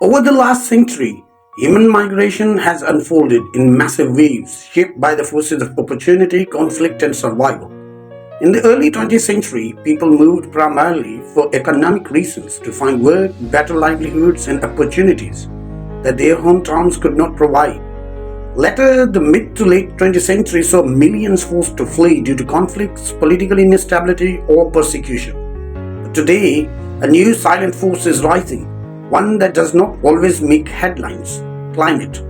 Over the last century, human migration has unfolded in massive waves shaped by the forces of opportunity, conflict, and survival. In the early 20th century, people moved primarily for economic reasons to find work, better livelihoods, and opportunities that their hometowns could not provide. Later, the mid to late 20th century saw millions forced to flee due to conflicts, political instability, or persecution. But today, a new silent force is rising, one that does not always make headlines: climate.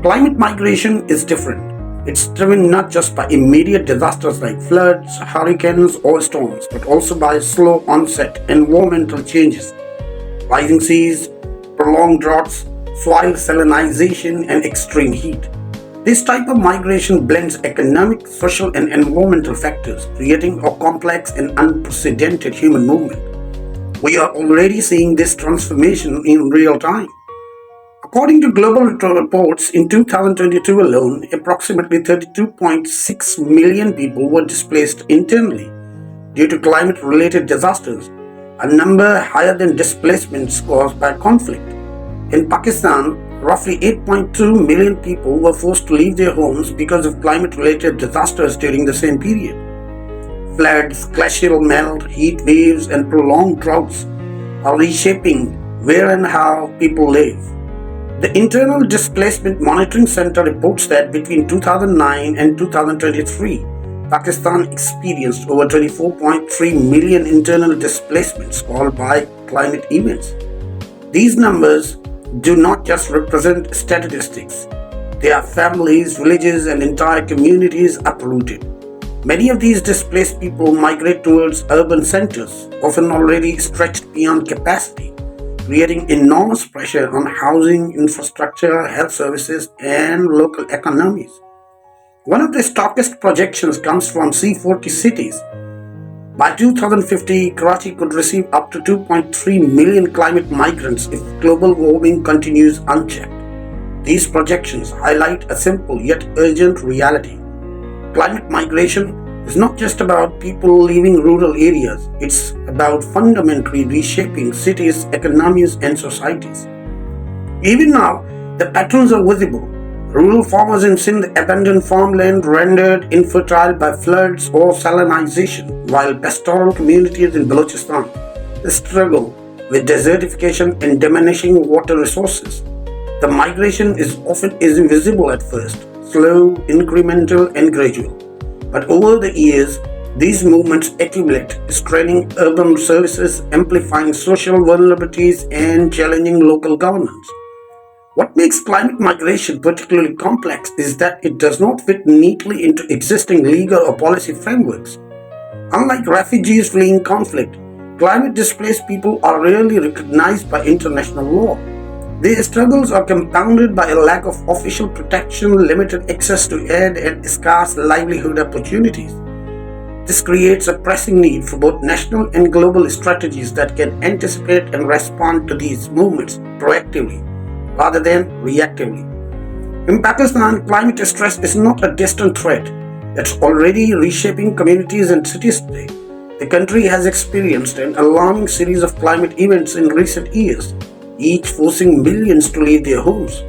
Climate migration is different. It's driven not just by immediate disasters like floods, hurricanes, or storms, but also by slow onset environmental changes, rising seas, prolonged droughts, soil salinization, and extreme heat. This type of migration blends economic, social, and environmental factors, creating a complex and unprecedented human movement. We are already seeing this transformation in real time. According to global reports, in 2022 alone, approximately 32.6 million people were displaced internally due to climate related disasters, a number higher than displacements caused by conflict. In Pakistan, roughly 8.2 million people were forced to leave their homes because of climate related disasters during the same period. Floods, glacial melt, heat waves, and prolonged droughts are reshaping where and how people live. The Internal Displacement Monitoring Center reports that between 2009 and 2023, Pakistan experienced over 24.3 million internal displacements caused by climate events. These numbers do not just represent statistics. They are families, villages, and entire communities uprooted. Many of these displaced people migrate towards urban centers, often already stretched beyond capacity, creating enormous pressure on housing, infrastructure, health services, and local economies. One of the starkest projections comes from C40 cities. By 2050, Karachi could receive up to 2.3 million climate migrants if global warming continues unchecked. These projections highlight a simple yet urgent reality. Climate migration is not just about people leaving rural areas, it's about fundamentally reshaping cities, economies, and societies. Even now, the patterns are visible. Rural farmers in Sindh abandon farmland rendered infertile by floods or salinization, while pastoral communities in Balochistan struggle with desertification and diminishing water resources. The migration is often invisible at first, slow, incremental, and gradual. But over the years, these movements accumulate, straining urban services, amplifying social vulnerabilities, and challenging local governance. What makes climate migration particularly complex is that it does not fit neatly into existing legal or policy frameworks. Unlike refugees fleeing conflict, climate displaced people are rarely recognized by international law. Their struggles are compounded by a lack of official protection, limited access to aid, and scarce livelihood opportunities. This creates a pressing need for both national and global strategies that can anticipate and respond to these movements proactively rather than reactively. In Pakistan, climate stress is not a distant threat. It's already reshaping communities and cities today. The country has experienced an alarming series of climate events in recent years, each forcing millions to leave their homes.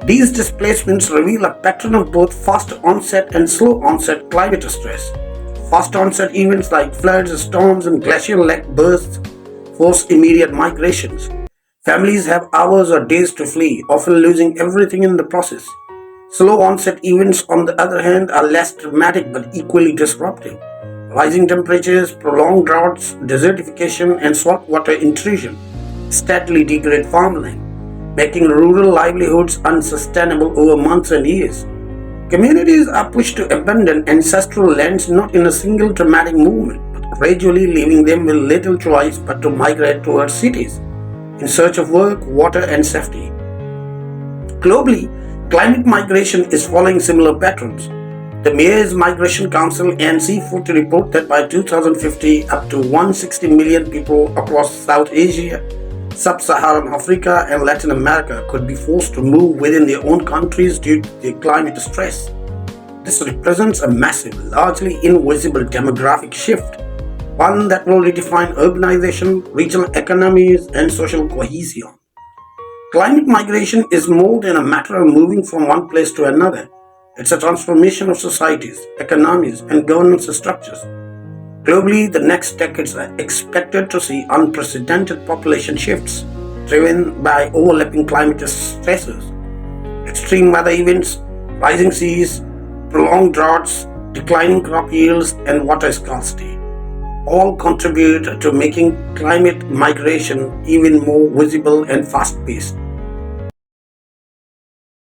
These displacements reveal a pattern of both fast onset and slow onset climate stress. Fast onset events like floods, storms, and glacial lake bursts force immediate migrations. Families have hours or days to flee, often losing everything in the process. Slow onset events, on the other hand, are less dramatic but equally disruptive. Rising temperatures, prolonged droughts, desertification, and saltwater intrusion steadily degrade farmland, making rural livelihoods unsustainable over months and years. Communities are pushed to abandon ancestral lands not in a single dramatic movement, but gradually leaving them with little choice but to migrate towards cities in search of work, water, and safety. Globally, climate migration is following similar patterns. The Mayors Migration Council and C40 report that by 2050, up to 160 million people across South Asia, Sub-Saharan Africa, and Latin America could be forced to move within their own countries due to the climate stress. This represents a massive, largely invisible demographic shift, one that will redefine urbanization, regional economies, and social cohesion. Climate migration is more than a matter of moving from one place to another. It's a transformation of societies, economies, and governance structures. Globally, the next decades are expected to see unprecedented population shifts driven by overlapping climate stresses, extreme weather events, rising seas, prolonged droughts, declining crop yields, and water scarcity all contribute to making climate migration even more visible and fast paced.